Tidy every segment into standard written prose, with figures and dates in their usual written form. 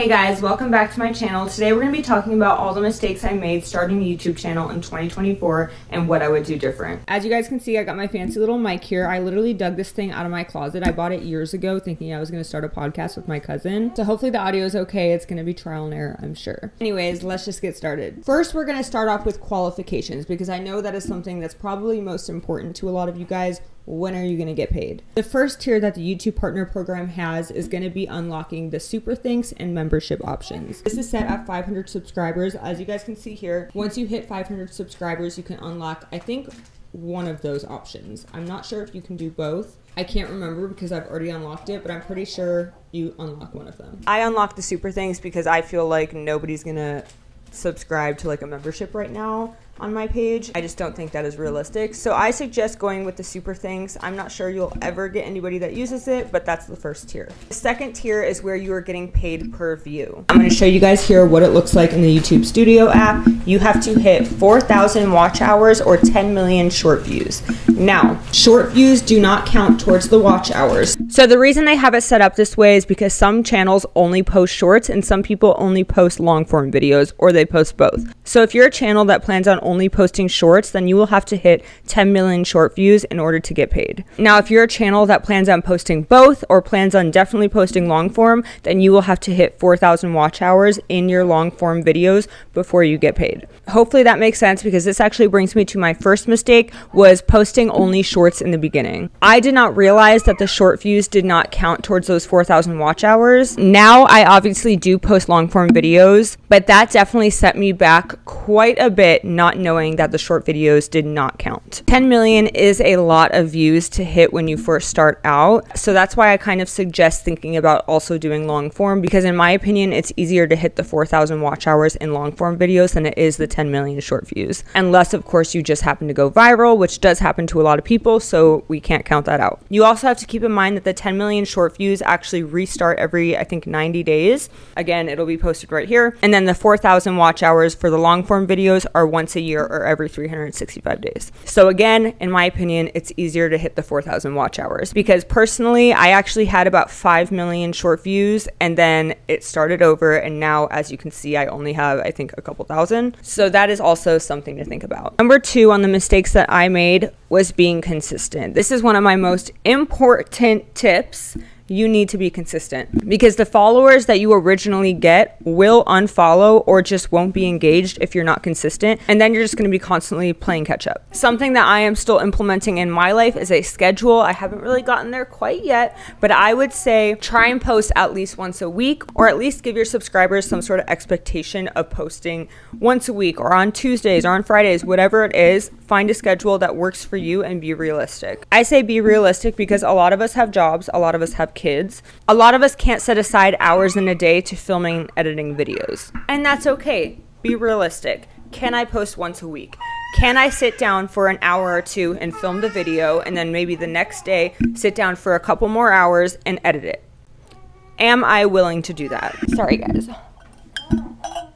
Hey guys, welcome back to my channel. Today we're going to be talking about all the mistakes I made starting a YouTube channel in 2024 and what I would do different. As you guys can see, I got my fancy little mic here. I literally dug this thing out of my closet. I bought it years ago thinking I was going to start a podcast with my cousin. So hopefully the audio is okay. It's going to be trial and error, I'm sure. Anyways, let's just get started. First, we're going to start off with qualifications because I know that is something that's probably most important to a lot of you guys. When are you going to get paid? The first tier that the YouTube Partner Program has is going to be unlocking the Super Thanks and membership options. This is set at 500 subscribers. As you guys can see here, once you hit 500 subscribers, you can unlock, I think, one of those options. I'm not sure if you can do both. I can't remember because I've already unlocked it, but I'm pretty sure you unlock one of them. I unlocked the Super Thanks because I feel like nobody's going to subscribe to like a membership right now on my page. I just don't think that is realistic. So I suggest going with the Super Thanks. I'm not sure you'll ever get anybody that uses it, but that's the first tier. The second tier is where you are getting paid per view. I'm going to show you guys here what it looks like in the YouTube Studio app. You have to hit 4,000 watch hours or 10 million short views. Now, short views do not count towards the watch hours. So the reason I have it set up this way is because some channels only post shorts and some people only post long form videos, or they post both. So if you're a channel that plans on only posting shorts, then you will have to hit 10 million short views in order to get paid. Now, if you're a channel that plans on posting both or plans on definitely posting long form, then you will have to hit 4,000 watch hours in your long form videos before you get paid. Hopefully that makes sense because this actually brings me to my first mistake, was posting only shorts in the beginning. I did not realize that the short views did not count towards those 4,000 watch hours. Now I obviously do post long form videos, but that definitely set me back quite a bit not knowing that the short videos did not count. 10 million is a lot of views to hit when you first start out. So that's why I kind of suggest thinking about also doing long form, because in my opinion, it's easier to hit the 4,000 watch hours in long form videos than it is the 10 million short views. Unless of course you just happen to go viral, which does happen to a lot of people. So we can't count that out. You also have to keep in mind that the 10 million short views actually restart every, I think, 90 days. Again, it'll be posted right here. And then the 4,000 watch hours for the long form videos are once a year or every 365 days. So again, in my opinion, it's easier to hit the 4,000 watch hours because personally, I actually had about 5 million short views and then it started over. And now, as you can see, I only have, I think, a couple thousand. So that is also something to think about. Number two on the mistakes that I made was being consistent. This is one of my most important tips. You need to be consistent because the followers that you originally get will unfollow or just won't be engaged if you're not consistent. And then you're just going to be constantly playing catch up. Something that I am still implementing in my life is a schedule. I haven't really gotten there quite yet, but I would say try and post at least once a week, or at least give your subscribers some sort of expectation of posting once a week or on Tuesdays or on Fridays, whatever it is. Find a schedule that works for you and be realistic. I say be realistic because a lot of us have jobs, a lot of us have kids. A lot of us can't set aside hours in a day to filming and editing videos. And that's okay. Be realistic. Can I post once a week? Can I sit down for an hour or two and film the video and then maybe the next day sit down for a couple more hours and edit it? Am I willing to do that? Sorry guys.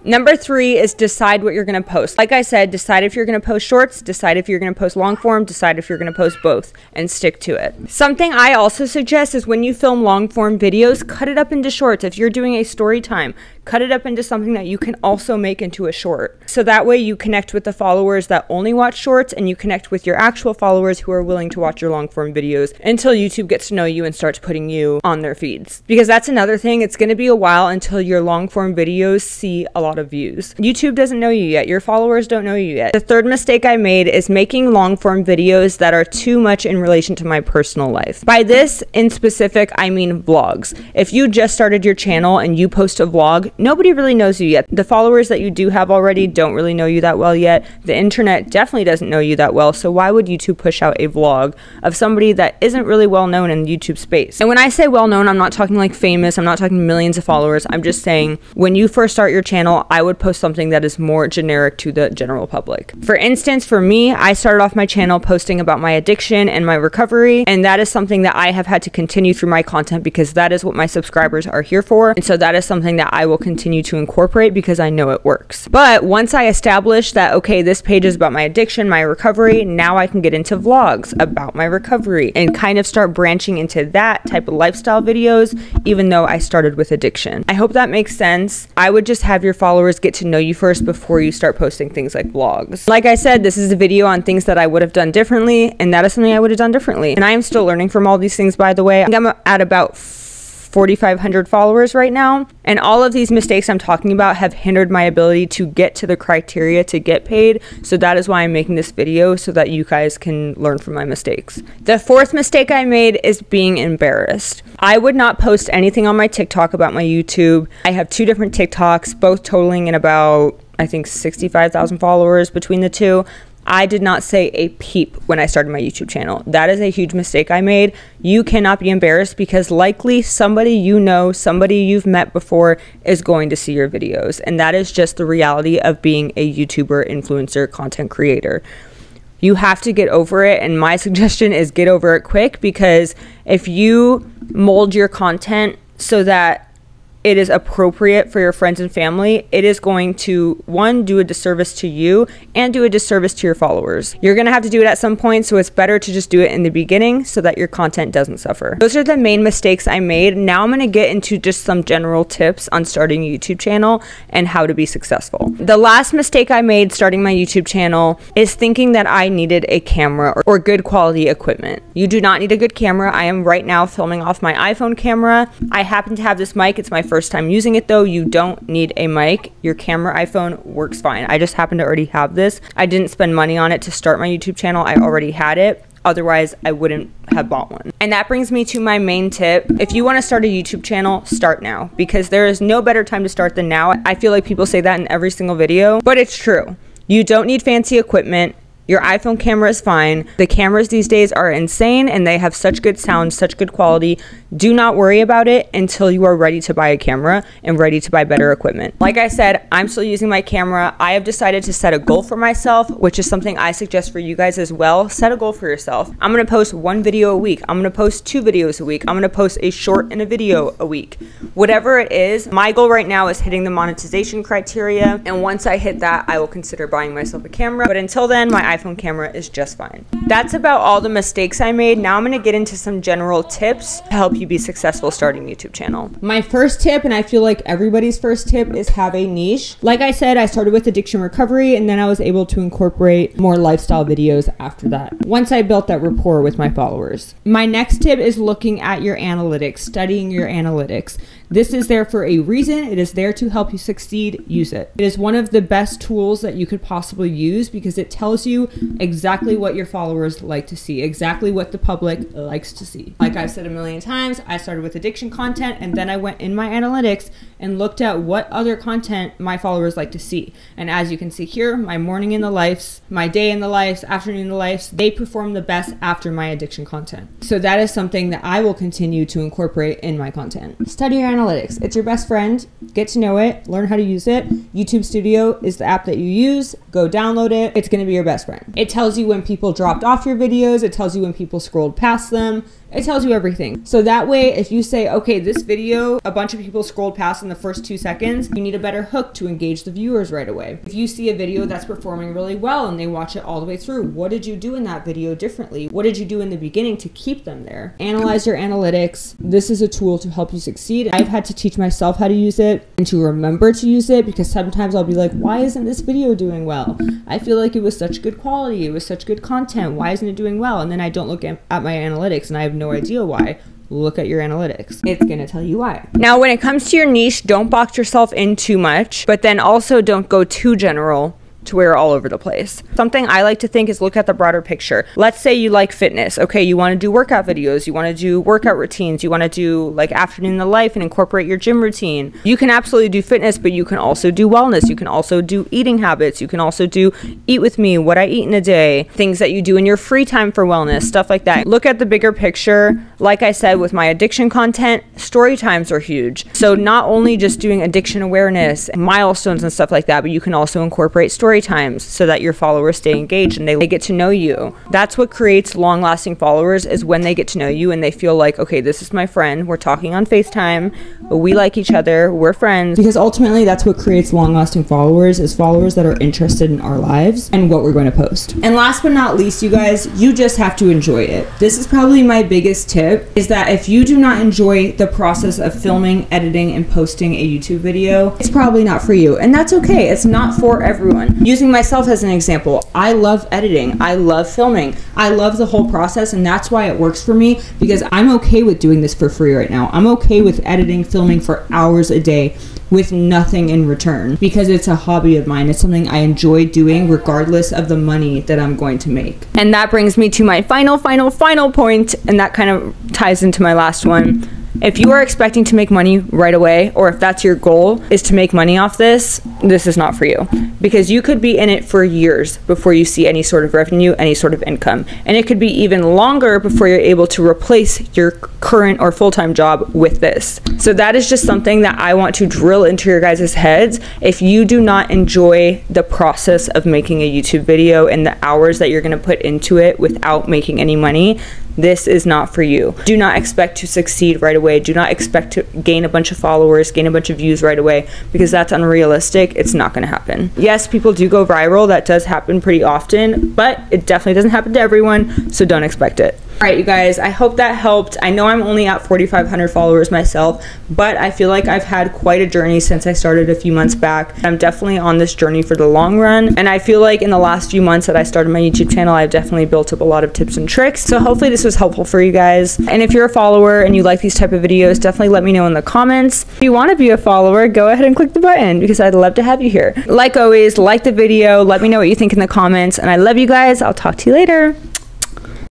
Number three is decide what you're going to post. Like I said, decide if you're going to post shorts, decide if you're going to post long form, decide if you're going to post both, and stick to it. Something I also suggest is when you film long form videos, cut it up into shorts. If you're doing a story time, cut it up into something that you can also make into a short. So that way you connect with the followers that only watch shorts and you connect with your actual followers who are willing to watch your long form videos until YouTube gets to know you and starts putting you on their feeds. Because that's another thing, it's going to be a while until your long form videos see a lot of views. YouTube doesn't know you yet. Your followers don't know you yet. The third mistake I made is making long form videos that are too much in relation to my personal life. By this in specific, I mean vlogs. If you just started your channel and you post a vlog, nobody really knows you yet. The followers that you do have already don't really know you that well yet. The internet definitely doesn't know you that well. So why would YouTube push out a vlog of somebody that isn't really well known in the YouTube space? And when I say well known, I'm not talking like famous. I'm not talking millions of followers. I'm just saying when you first start your channel, I would post something that is more generic to the general public. For instance, for me, I started off my channel posting about my addiction and my recovery, and that is something that I have had to continue through my content because that is what my subscribers are here for. And so that is something that I will continue to incorporate because I know it works. But once I establish that, okay, this page is about my addiction, my recovery, now I can get into vlogs about my recovery and kind of start branching into that type of lifestyle videos, even though I started with addiction. I hope that makes sense. I would just have your followers get to know you first before you start posting things like vlogs. Like I said, this is a video on things that I would have done differently, and that is something I would have done differently. And I am still learning from all these things, by the way. I think I'm at about 4,500 followers right now, and all of these mistakes I'm talking about have hindered my ability to get to the criteria to get paid. So that is why I'm making this video, so that you guys can learn from my mistakes. The fourth mistake I made is being embarrassed. I would not post anything on my TikTok about my YouTube. I have 2 different TikToks, both totaling in about, I think, 65,000 followers between the 2. I did not say a peep when I started my YouTube channel. That is a huge mistake I made. You cannot be embarrassed because likely somebody you know, somebody you've met before is going to see your videos. And that is just the reality of being a YouTuber, influencer, content creator. You have to get over it, and my suggestion is get over it quick, because if you mold your content so that it is appropriate for your friends and family, it is going to, 1, do a disservice to you and do a disservice to your followers. You're gonna have to do it at some point, so it's better to just do it in the beginning so that your content doesn't suffer. Those are the main mistakes I made. Now I'm gonna get into just some general tips on starting a YouTube channel and how to be successful. The last mistake I made starting my YouTube channel is thinking that I needed a camera or good quality equipment. You do not need a good camera. I am right now filming off my iPhone camera. I happen to have this mic. It's my first time using it though. You don't need a mic. Your camera iPhone works fine. I just happen to already have this. I didn't spend money on it to start my YouTube channel. I already had it. Otherwise, I wouldn't have bought one. And that brings me to my main tip. If you want to start a YouTube channel, start now, because there is no better time to start than now. I feel like people say that in every single video, but it's true. You don't need fancy equipment. Your iPhone camera is fine. The cameras these days are insane, and they have such good sound, such good quality. Do not worry about it until you are ready to buy a camera and ready to buy better equipment. Like I said, I'm still using my camera. I have decided to set a goal for myself, which is something I suggest for you guys as well. Set a goal for yourself. I'm gonna post 1 video a week. I'm gonna post 2 videos a week. I'm gonna post a short and a video a week. Whatever it is, my goal right now is hitting the monetization criteria, and once I hit that, I will consider buying myself a camera. But until then, my iPhone camera is just fine. That's about all the mistakes I made. Now I'm gonna get into some general tips to help you be successful starting a YouTube channel. My first tip, and I feel like everybody's first tip, is have a niche. Like I said, I started with addiction recovery, and then I was able to incorporate more lifestyle videos after that, once I built that rapport with my followers. My next tip is looking at your analytics, studying your analytics. This is there for a reason. It is there to help you succeed. Use it. It is one of the best tools that you could possibly use, because it tells you exactly what your followers like to see, exactly what the public likes to see. Like I've said a million times, I started with addiction content, and then I went in my analytics and looked at what other content my followers like to see. And as you can see here, my morning in the lives, my day in the lives, afternoon in the lives, they perform the best after my addiction content. So that is something that I will continue to incorporate in my content. Study your analytics. It's your best friend. Get to know it. Learn how to use it. YouTube Studio is the app that you use. Go download it. It's going to be your best friend. It tells you when people dropped off your videos. It tells you when people scrolled past them. It tells you everything. So that way, if you say, okay, this video, a bunch of people scrolled past in the first 2 seconds, you need a better hook to engage the viewers right away. If you see a video that's performing really well and they watch it all the way through, what did you do in that video differently? What did you do in the beginning to keep them there? Analyze your analytics. This is a tool to help you succeed. I've had to teach myself how to use it and to remember to use it, because sometimes I'll be like, why isn't this video doing well? I feel like it was such good quality. It was such good content. Why isn't it doing well? And then I don't look at my analytics and I have no idea why. Look at your analytics. It's gonna tell you why. Now, when it comes to your niche, don't box yourself in too much, but then also don't go too general to where you're all over the place. Something I like to think is look at the broader picture. Let's say you like fitness. Okay, you want to do workout videos, you want to do workout routines, you want to do like afternoon in the life and incorporate your gym routine. You can absolutely do fitness, but you can also do wellness. You can also do eating habits. You can also do eat with me, what I eat in a day, things that you do in your free time for wellness, stuff like that. Look at the bigger picture. Like I said, with my addiction content, story times are huge. So not only just doing addiction awareness, milestones and stuff like that, but you can also incorporate story story times so that your followers stay engaged and they get to know you. That's what creates long-lasting followers, is when they get to know you and they feel like, okay, this is my friend, we're talking on FaceTime, we like each other, we're friends. Because ultimately that's what creates long-lasting followers, is followers that are interested in our lives and what we're going to post. And last but not least, you guys, you just have to enjoy it. This is probably my biggest tip, is that if you do not enjoy the process of filming, editing, and posting a YouTube video, it's probably not for you. And that's okay. It's not for everyone. Using myself as an example, I love editing. I love filming. I love the whole process, and that's why it works for me, because I'm okay with doing this for free right now. I'm okay with editing, filming for hours a day with nothing in return, because it's a hobby of mine. It's something I enjoy doing regardless of the money that I'm going to make. And that brings me to my final point, and that kind of ties into my last one. If you are expecting to make money right away, or if that's your goal, is to make money off this, this is not for you. Because you could be in it for years before you see any sort of revenue, any sort of income. And it could be even longer before you're able to replace your current or full-time job with this. So that is just something that I want to drill into your guys' heads. If you do not enjoy the process of making a YouTube video and the hours that you're gonna put into it without making any money, this is not for you. Do not expect to succeed right away. Do not expect to gain a bunch of followers, gain a bunch of views right away, because that's unrealistic. It's not gonna happen. Yes, people do go viral. That does happen pretty often, but it definitely doesn't happen to everyone, so don't expect it. All right, you guys, I hope that helped. I know I'm only at 4,500 followers myself, but I feel like I've had quite a journey since I started a few months back. I'm definitely on this journey for the long run, and I feel like in the last few months that I started my YouTube channel, I've definitely built up a lot of tips and tricks. So hopefully this was helpful for you guys. And if you're a follower and you like these type of videos, definitely let me know in the comments. If you want to be a follower, go ahead and click the button, because I'd love to have you here. Like always, like the video, let me know what you think in the comments, and I love you guys. I'll talk to you later.